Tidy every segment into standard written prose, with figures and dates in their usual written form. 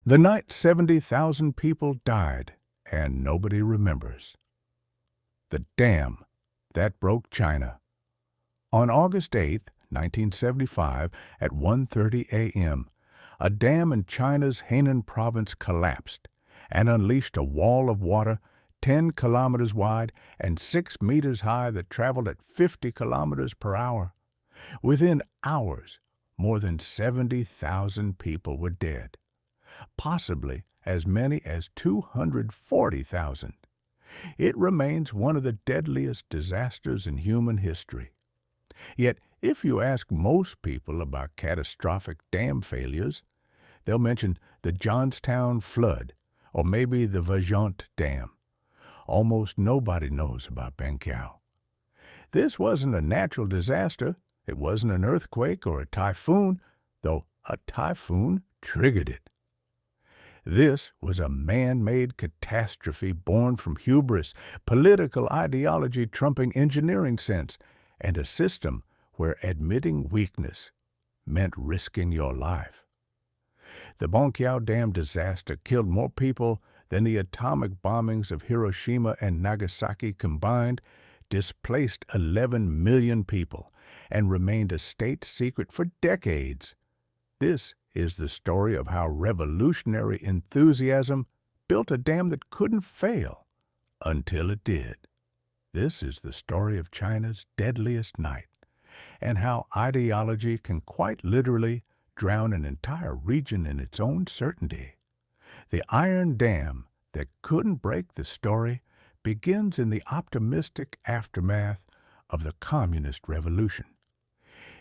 The night 70,000 people died and nobody remembers. The dam that broke China. On August 8, 1975, at 1:30 a.m., a dam in China's Henan Province collapsed and unleashed a wall of water 10 kilometers wide and 6 meters high that traveled at 50 kilometers per hour. Within hours, more than 70,000 people were dead, possibly as many as 240,000. It remains one of the deadliest disasters in human history. Yet, if you ask most people about catastrophic dam failures, they'll mention the Johnstown flood or maybe the Vajont Dam. Almost nobody knows about Banqiao. This wasn't a natural disaster. It wasn't an earthquake or a typhoon, though a typhoon triggered it. This was a man-made catastrophe born from hubris, political ideology trumping engineering sense, and a system where admitting weakness meant risking your life. The Banqiao Dam disaster killed more people than the atomic bombings of Hiroshima and Nagasaki combined, displaced 11 million people, and remained a state secret for decades. This is the story of how revolutionary enthusiasm built a dam that couldn't fail until it did. This is the story of China's deadliest night, and how ideology can quite literally drown an entire region in its own certainty. The Iron Dam that couldn't break the story begins in the optimistic aftermath of the Communist Revolution.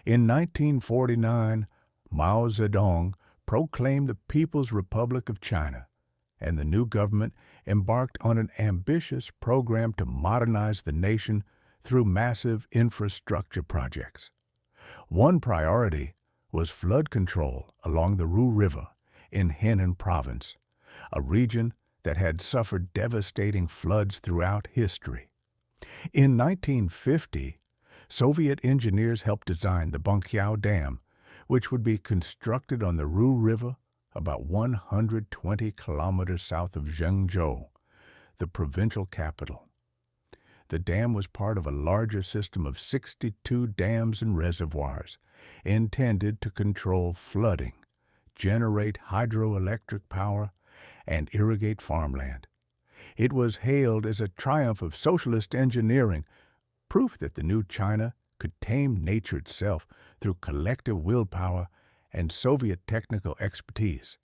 In 1949, Mao Zedong proclaimed the People's Republic of China, and the new government embarked on an ambitious program to modernize the nation through massive infrastructure projects. One priority was flood control along the Ru River in Henan Province, a region that had suffered devastating floods throughout history. In 1950, Soviet engineers helped design the Banqiao Dam, which would be constructed on the Ru River about 120 kilometers south of Zhengzhou, the provincial capital. The dam was part of a larger system of 62 dams and reservoirs intended to control flooding, generate hydroelectric power, and irrigate farmland. It was hailed as a triumph of socialist engineering, proof that the new China could tame nature itself through collective willpower and Soviet technical expertise.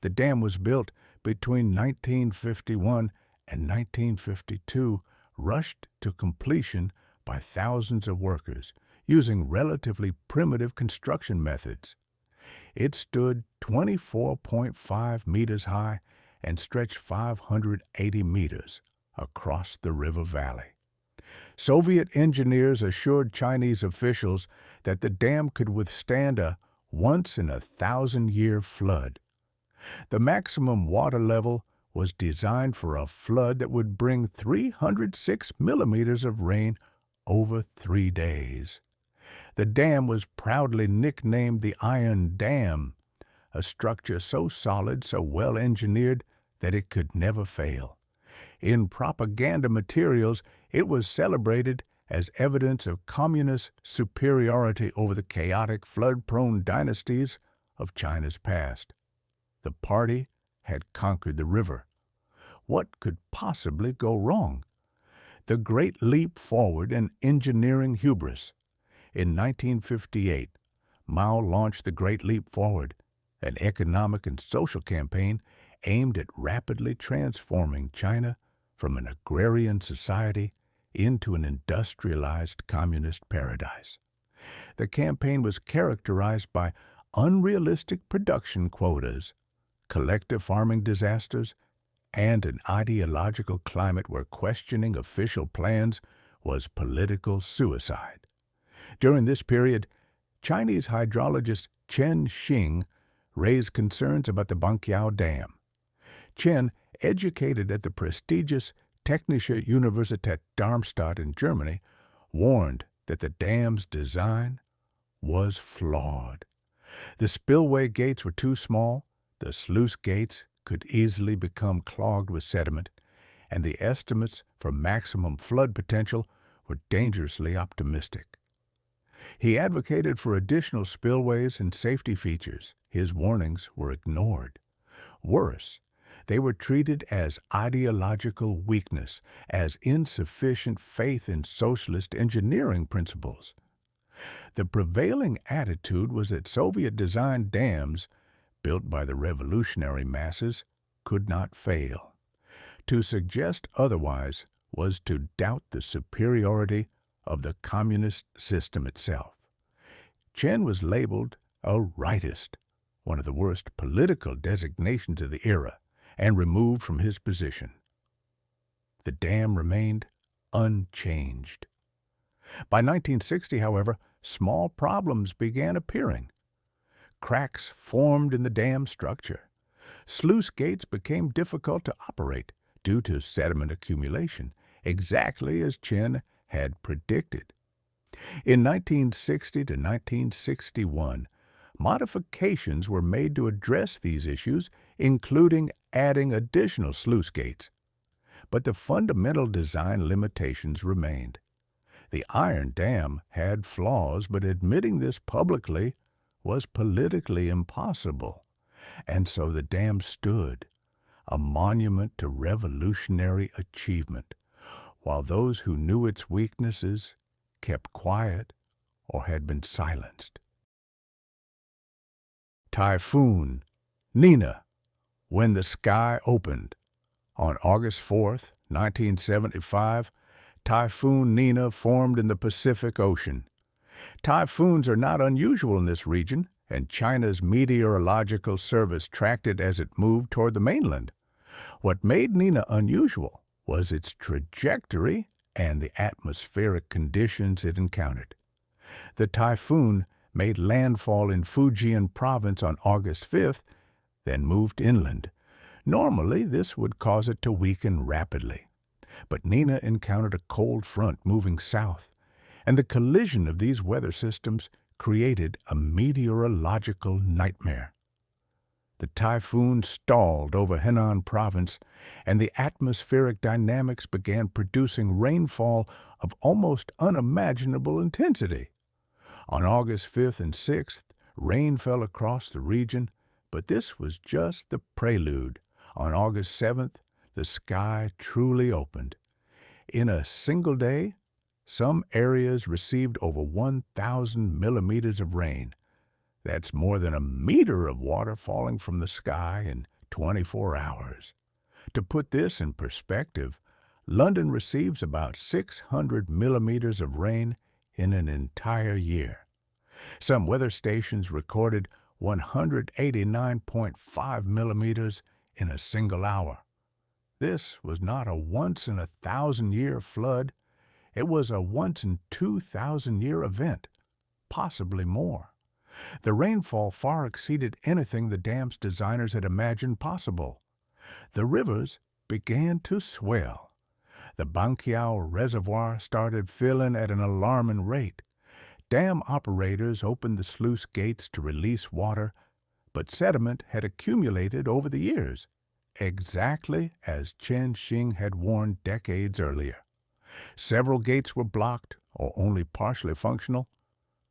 The dam was built between 1951 and 1952, rushed to completion by thousands of workers using relatively primitive construction methods. It stood 24.5 meters high and stretched 580 meters across the river valley. Soviet engineers assured Chinese officials that the dam could withstand a once-in-a-thousand-year flood. The maximum water level was designed for a flood that would bring 306 millimeters of rain over 3 days. The dam was proudly nicknamed the Iron Dam, a structure so solid, so well engineered that it could never fail. In propaganda materials, it was celebrated as evidence of communist superiority over the chaotic, flood-prone dynasties of China's past. The party had conquered the river. What could possibly go wrong? The great leap forward in engineering hubris. In 1958, Mao launched the Great Leap Forward, an economic and social campaign aimed at rapidly transforming China from an agrarian society into an industrialized communist paradise. The campaign was characterized by unrealistic production quotas, collective farming disasters, and an ideological climate where questioning official plans was political suicide. During this period, Chinese hydrologist Chen Xing raised concerns about the Banqiao Dam. Chen, educated at the prestigious Technische Universität Darmstadt in Germany, warned that the dam's design was flawed. The spillway gates were too small, The sluice gates could easily become clogged with sediment, and the estimates for maximum flood potential were dangerously optimistic. He advocated for additional spillways and safety features. His warnings were ignored. Worse, they were treated as ideological weakness, as insufficient faith in socialist engineering principles. The prevailing attitude was that Soviet-designed dams, built by the revolutionary masses, could not fail. To suggest otherwise was to doubt the superiority of the communist system itself. Chen was labeled a rightist, one of the worst political designations of the era, and removed from his position. The dam remained unchanged. By 1960, however, small problems began appearing. Cracks formed in the dam structure. Sluice gates became difficult to operate due to sediment accumulation, exactly as Chen had predicted. In 1960 to 1961, modifications were made to address these issues, including adding additional sluice gates. But the fundamental design limitations remained. The iron dam had flaws, but admitting this publicly was politically impossible, and so the dam stood, a monument to revolutionary achievement, while those who knew its weaknesses kept quiet or had been silenced. Typhoon Nina, when the sky opened. On August 4th, 1975, Typhoon Nina formed in the Pacific Ocean. Typhoons are not unusual in this region, and China's meteorological service tracked it as it moved toward the mainland. What made Nina unusual was its trajectory and the atmospheric conditions it encountered. The typhoon made landfall in Fujian Province on August 5th, then moved inland. Normally, this would cause it to weaken rapidly. But Nina encountered a cold front moving south, and the collision of these weather systems created a meteorological nightmare. The typhoon stalled over Henan Province, and the atmospheric dynamics began producing rainfall of almost unimaginable intensity. On August 5th and 6th, rain fell across the region, but this was just the prelude. On August 7th, the sky truly opened. In a single day, some areas received over 1,000 millimeters of rain. That's more than a meter of water falling from the sky in 24 hours. To put this in perspective, London receives about 600 millimeters of rain in an entire year. Some weather stations recorded 189.5 millimeters in a single hour. This was not a once-in-a-thousand-year flood. It was a once-in-2,000-year event, possibly more. The rainfall far exceeded anything the dam's designers had imagined possible. The rivers began to swell. The Banqiao Reservoir started filling at an alarming rate. Dam operators opened the sluice gates to release water, but sediment had accumulated over the years, exactly as Chen Xing had warned decades earlier. Several gates were blocked or only partially functional.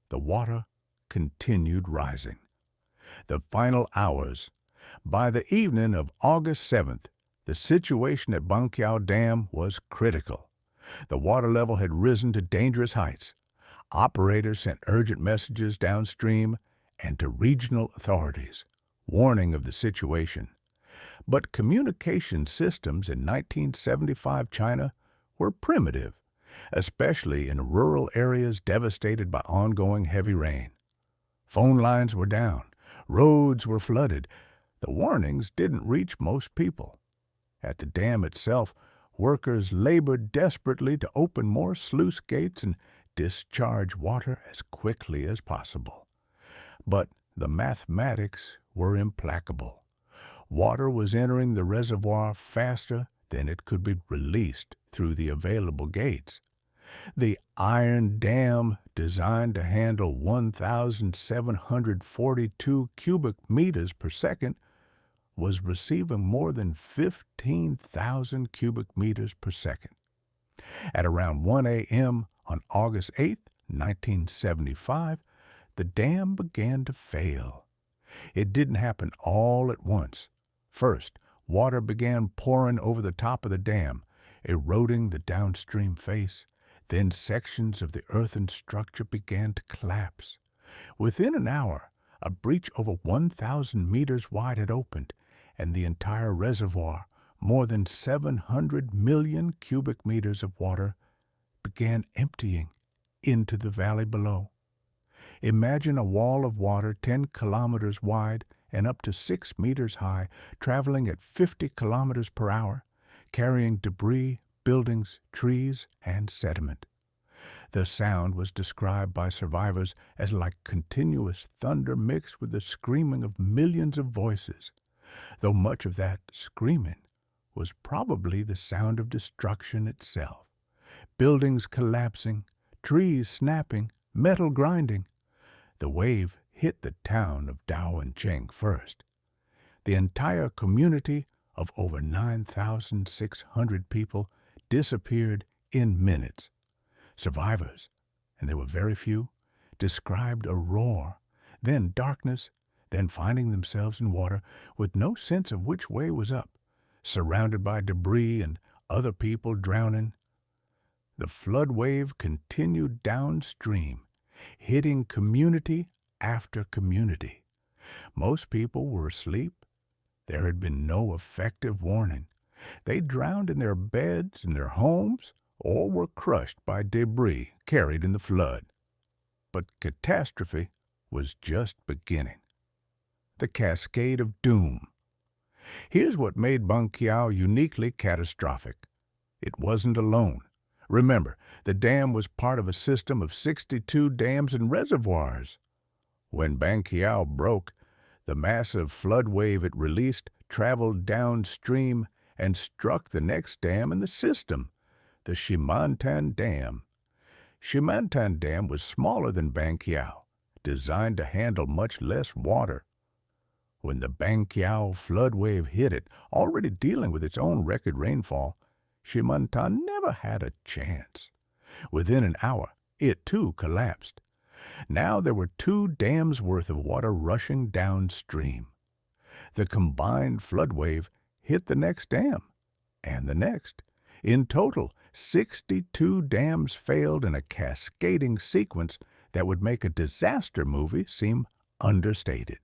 The water continued rising. The final hours. By the evening of August 7th, the situation at Banqiao Dam was critical. The water level had risen to dangerous heights. Operators sent urgent messages downstream and to regional authorities, warning of the situation. But communication systems in 1975 China were primitive, especially in rural areas devastated by ongoing heavy rain. Phone lines were down, roads were flooded. The warnings didn't reach most people. At the dam itself, workers labored desperately to open more sluice gates and discharge water as quickly as possible. But the mathematics were implacable. Water was entering the reservoir faster than it could be released through the available gates. The iron dam, designed to handle 1,742 cubic meters per second, was receiving more than 15,000 cubic meters per second. At around 1 a.m. on August 8, 1975, the dam began to fail. It didn't happen all at once. First, water began pouring over the top of the dam, eroding the downstream face. Then sections of the earthen structure began to collapse. Within an hour, a breach over 1,000 meters wide had opened, and the entire reservoir, more than 700 million cubic meters of water, began emptying into the valley below. Imagine a wall of water 10 kilometers wide and up to 6 meters high, traveling at 50 kilometers per hour, carrying debris, buildings, trees, and sediment. The sound was described by survivors as like continuous thunder mixed with the screaming of millions of voices, though much of that screaming was probably the sound of destruction itself. Buildings collapsing, trees snapping, metal grinding. The wave hit the town of Dao first. The entire community of over 9,600 people disappeared in minutes. Survivors, and there were very few, described a roar, then darkness, then finding themselves in water with no sense of which way was up, surrounded by debris and other people drowning. The flood wave continued downstream, hitting community after community. Most people were asleep. There had been no effective warning. They drowned in their beds, in their homes, or were crushed by debris carried in the flood. But catastrophe was just beginning. The cascade of doom. Here's what made Banqiao uniquely catastrophic. It wasn't alone. Remember, the dam was part of a system of 62 dams and reservoirs. When Banqiao broke, the massive flood wave it released traveled downstream and struck the next dam in the system, the Henan Dam. Henan Dam was smaller than Banqiao, designed to handle much less water. When the Banqiao flood wave hit it, already dealing with its own record rainfall, Henan never had a chance. Within an hour, it too collapsed. Now there were 2 dams worth of water rushing downstream. The combined flood wave hit the next dam, and the next. In total, 62 dams failed in a cascading sequence that would make a disaster movie seem understated.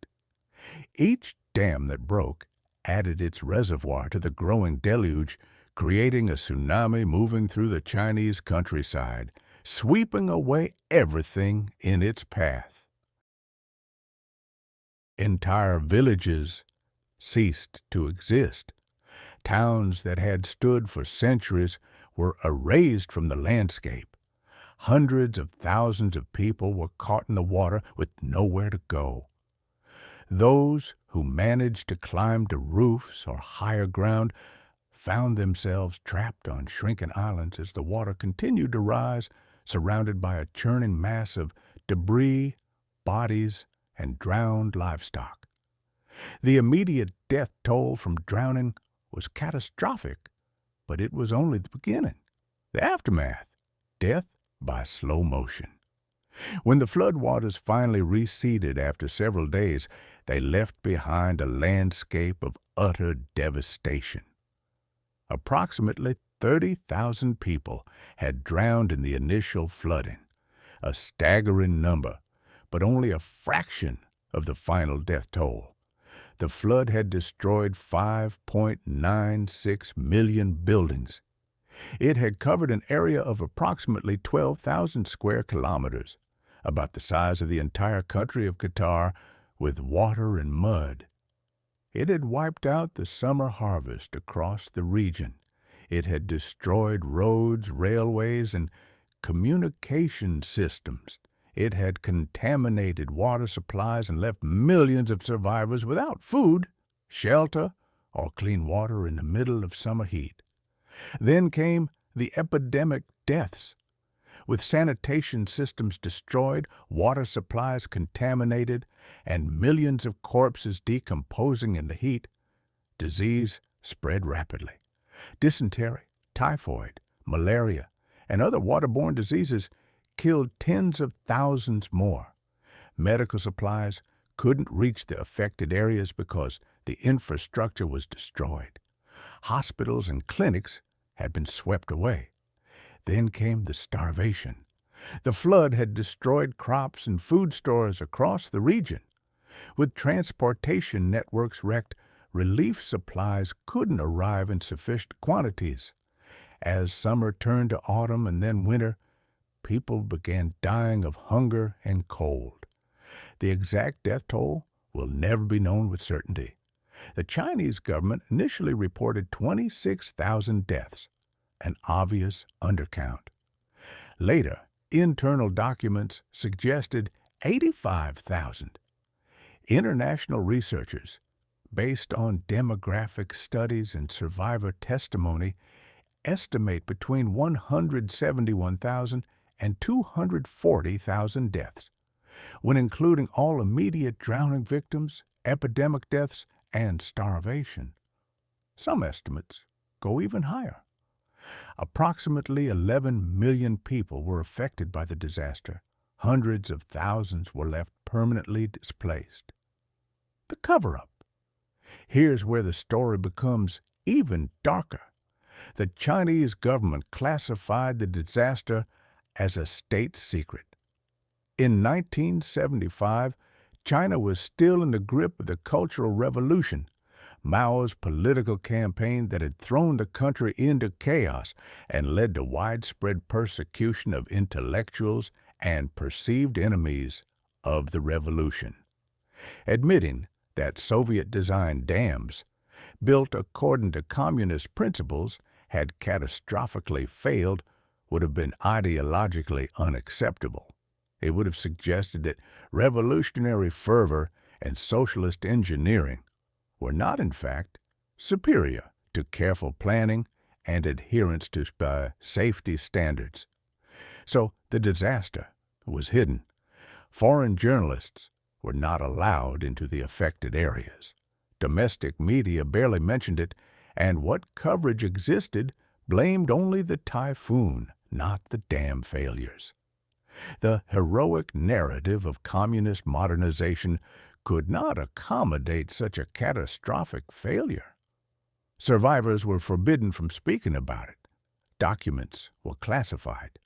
Each dam that broke added its reservoir to the growing deluge, creating a tsunami moving through the Chinese countryside, sweeping away everything in its path. Entire villages ceased to exist. Towns that had stood for centuries were erased from the landscape. Hundreds of thousands of people were caught in the water with nowhere to go. Those who managed to climb to roofs or higher ground found themselves trapped on shrinking islands as the water continued to rise, surrounded by a churning mass of debris, bodies, and drowned livestock. The immediate death toll from drowning was catastrophic, but it was only the beginning. The aftermath, death by slow motion. When the floodwaters finally receded after several days, they left behind a landscape of utter devastation. Approximately 30,000 people had drowned in the initial flooding, a staggering number, but only a fraction of the final death toll. The flood had destroyed 5.96 million buildings. It had covered an area of approximately 12,000 square kilometers, about the size of the entire country of Qatar, with water and mud. It had wiped out the summer harvest across the region. It had destroyed roads, railways, and communication systems. It had contaminated water supplies and left millions of survivors without food, shelter, or clean water in the middle of summer heat. Then came the epidemic deaths. With sanitation systems destroyed, water supplies contaminated, and millions of corpses decomposing in the heat, disease spread rapidly. Dysentery, typhoid, malaria, and other waterborne diseases killed tens of thousands more. Medical supplies couldn't reach the affected areas because the infrastructure was destroyed. Hospitals and clinics had been swept away. Then came the starvation. The flood had destroyed crops and food stores across the region. With transportation networks wrecked, relief supplies couldn't arrive in sufficient quantities. As summer turned to autumn and then winter, people began dying of hunger and cold. The exact death toll will never be known with certainty. The Chinese government initially reported 26,000 deaths, an obvious undercount. Later, internal documents suggested 85,000. International researchers, based on demographic studies and survivor testimony, estimate between 171,000 and 240,000 deaths. When including all immediate drowning victims, epidemic deaths, and starvation. Some estimates go even higher. Approximately 11 million people were affected by the disaster. Hundreds of thousands were left permanently displaced. The cover-up. Here's where the story becomes even darker. The Chinese government classified the disaster as a state secret. In 1975, China was still in the grip of the Cultural Revolution, Mao's political campaign that had thrown the country into chaos and led to widespread persecution of intellectuals and perceived enemies of the revolution. Admitting that Soviet-designed dams, built according to communist principles, had catastrophically failed would have been ideologically unacceptable. It would have suggested that revolutionary fervor and socialist engineering were not, in fact, superior to careful planning and adherence to safety standards. So the disaster was hidden. Foreign journalists were not allowed into the affected areas. Domestic media barely mentioned it, and what coverage existed blamed only the typhoon, not the dam failures. The heroic narrative of communist modernization could not accommodate such a catastrophic failure. Survivors were forbidden from speaking about it. Documents were classified.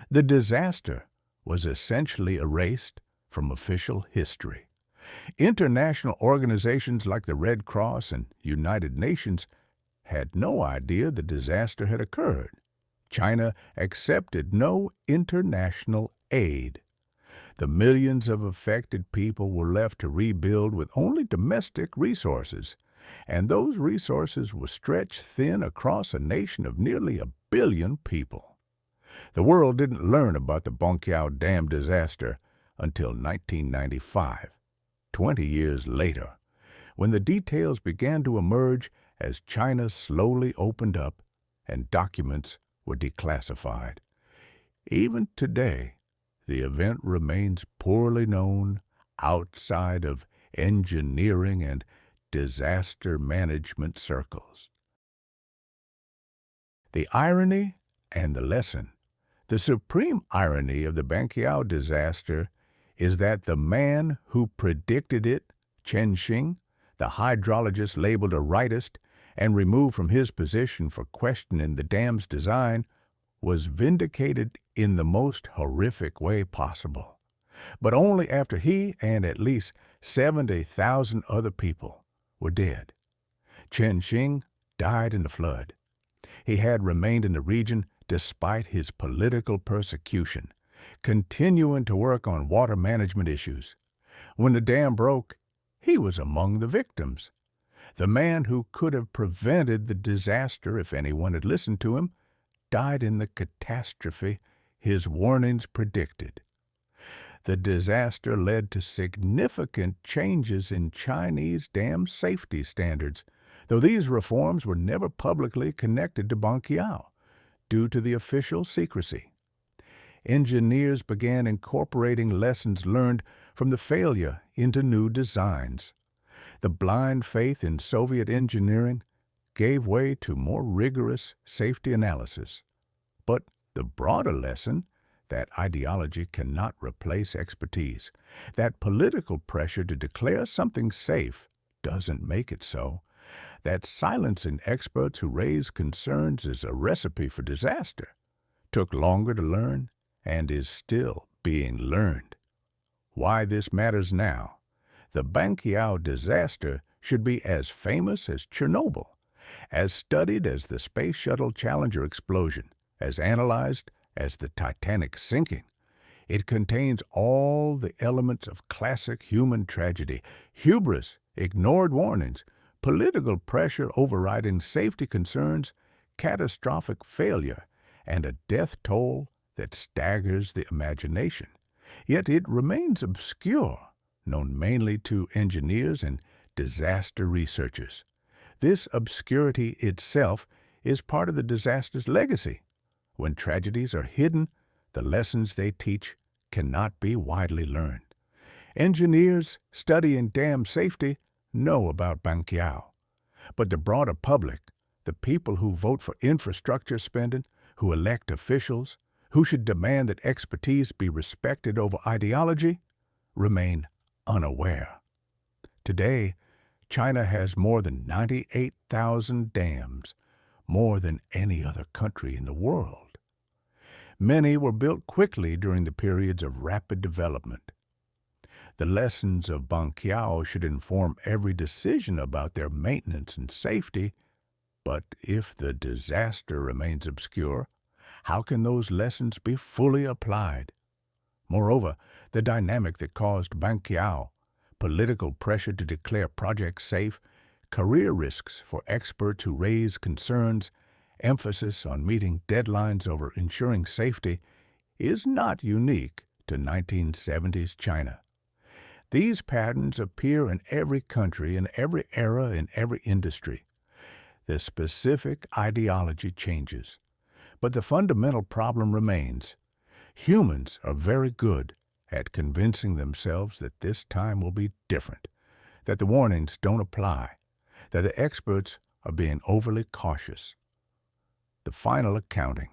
The disaster was essentially erased from official history. International organizations like the Red Cross and United Nations had no idea the disaster had occurred. China accepted no international aid. The millions of affected people were left to rebuild with only domestic resources, and those resources were stretched thin across a nation of nearly 1 billion people. The world didn't learn about the Banqiao Dam disaster until 1995, 20 years later, when the details began to emerge as China slowly opened up and documents were declassified. Even today, the event remains poorly known outside of engineering and disaster management circles. The irony and the lesson. The supreme irony of the Banqiao disaster is that the man who predicted it, Chen Xing, the hydrologist labeled a rightist and removed from his position for questioning the dam's design, was vindicated in the most horrific way possible, but only after he and at least 70,000 other people were dead. Chen Xing died in the flood. He had remained in the region despite his political persecution, continuing to work on water management issues. When the dam broke, he was among the victims. The man who could have prevented the disaster if anyone had listened to him died in the catastrophe his warnings predicted. The disaster led to significant changes in Chinese dam safety standards, though these reforms were never publicly connected to Banqiao due to the official secrecy. Engineers began incorporating lessons learned from the failure into new designs. The blind faith in Soviet engineering gave way to more rigorous safety analysis. But the broader lesson, that ideology cannot replace expertise, that political pressure to declare something safe doesn't make it so, that silencing experts who raise concerns is a recipe for disaster, took longer to learn and is still being learned. Why this matters now. The Banqiao disaster should be as famous as Chernobyl, as studied as the Space Shuttle Challenger explosion, as analyzed as the Titanic sinking. It contains all the elements of classic human tragedy: hubris, ignored warnings, political pressure overriding safety concerns, catastrophic failure, and a death toll that staggers the imagination. Yet it remains obscure, known mainly to engineers and disaster researchers. This obscurity itself is part of the disaster's legacy. When tragedies are hidden, the lessons they teach cannot be widely learned. Engineers studying dam safety know about Banqiao, but the broader public, the people who vote for infrastructure spending, who elect officials, who should demand that expertise be respected over ideology, remain unaware. Today, China has more than 98,000 dams, more than any other country in the world. Many were built quickly during the periods of rapid development. The lessons of Banqiao should inform every decision about their maintenance and safety, but if the disaster remains obscure, how can those lessons be fully applied? Moreover, the dynamic that caused Banqiao, political pressure to declare projects safe, career risks for experts who raise concerns, emphasis on meeting deadlines over ensuring safety, is not unique to 1970s China. These patterns appear in every country, in every era, in every industry. The specific ideology changes, but the fundamental problem remains. Humans are very good at convincing themselves that this time will be different, that the warnings don't apply, that the experts are being overly cautious. The final accounting.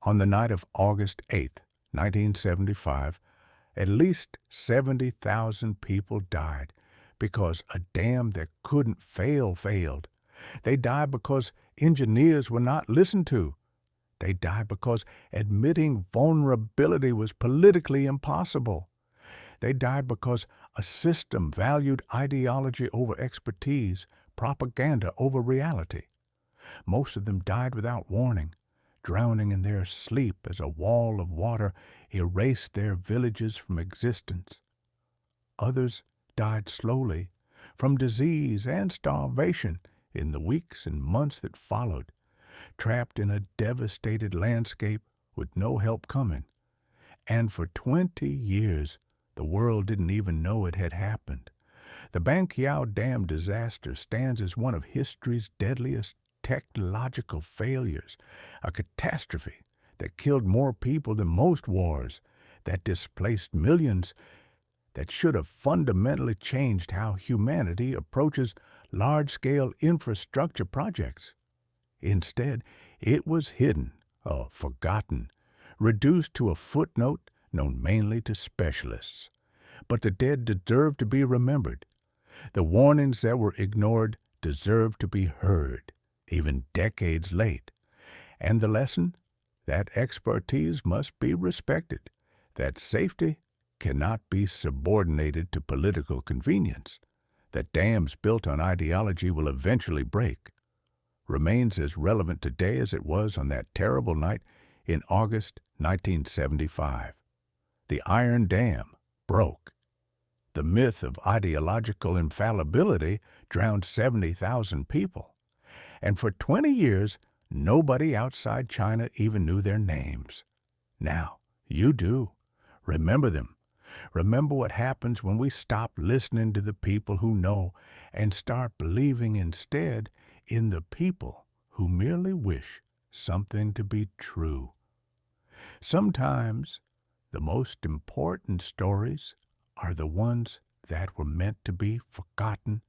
On the night of August 8, 1975, at least 70,000 people died because a dam that couldn't fail failed. They died because engineers were not listened to. They died because admitting vulnerability was politically impossible. They died because a system valued ideology over expertise, propaganda over reality. Most of them died without warning, drowning in their sleep as a wall of water erased their villages from existence. Others died slowly from disease and starvation in the weeks and months that followed, trapped in a devastated landscape with no help coming. And for 20 years, the world didn't even know it had happened. The Banqiao Dam disaster stands as one of history's deadliest technological failures, a catastrophe that killed more people than most wars, that displaced millions, that should have fundamentally changed how humanity approaches large-scale infrastructure projects. Instead, it was hidden, forgotten, reduced to a footnote known mainly to specialists. But the dead deserve to be remembered. The warnings that were ignored deserve to be heard, even decades late. And the lesson? That expertise must be respected, that safety cannot be subordinated to political convenience, that dams built on ideology will eventually break, remains as relevant today as it was on that terrible night in August 1975. The Iron Dam broke. The myth of ideological infallibility drowned 70,000 people. And for 20 years, nobody outside China even knew their names. Now, you do. Remember them. Remember what happens when we stop listening to the people who know and start believing instead in the people who merely wish something to be true. Sometimes the most important stories are the ones that were meant to be forgotten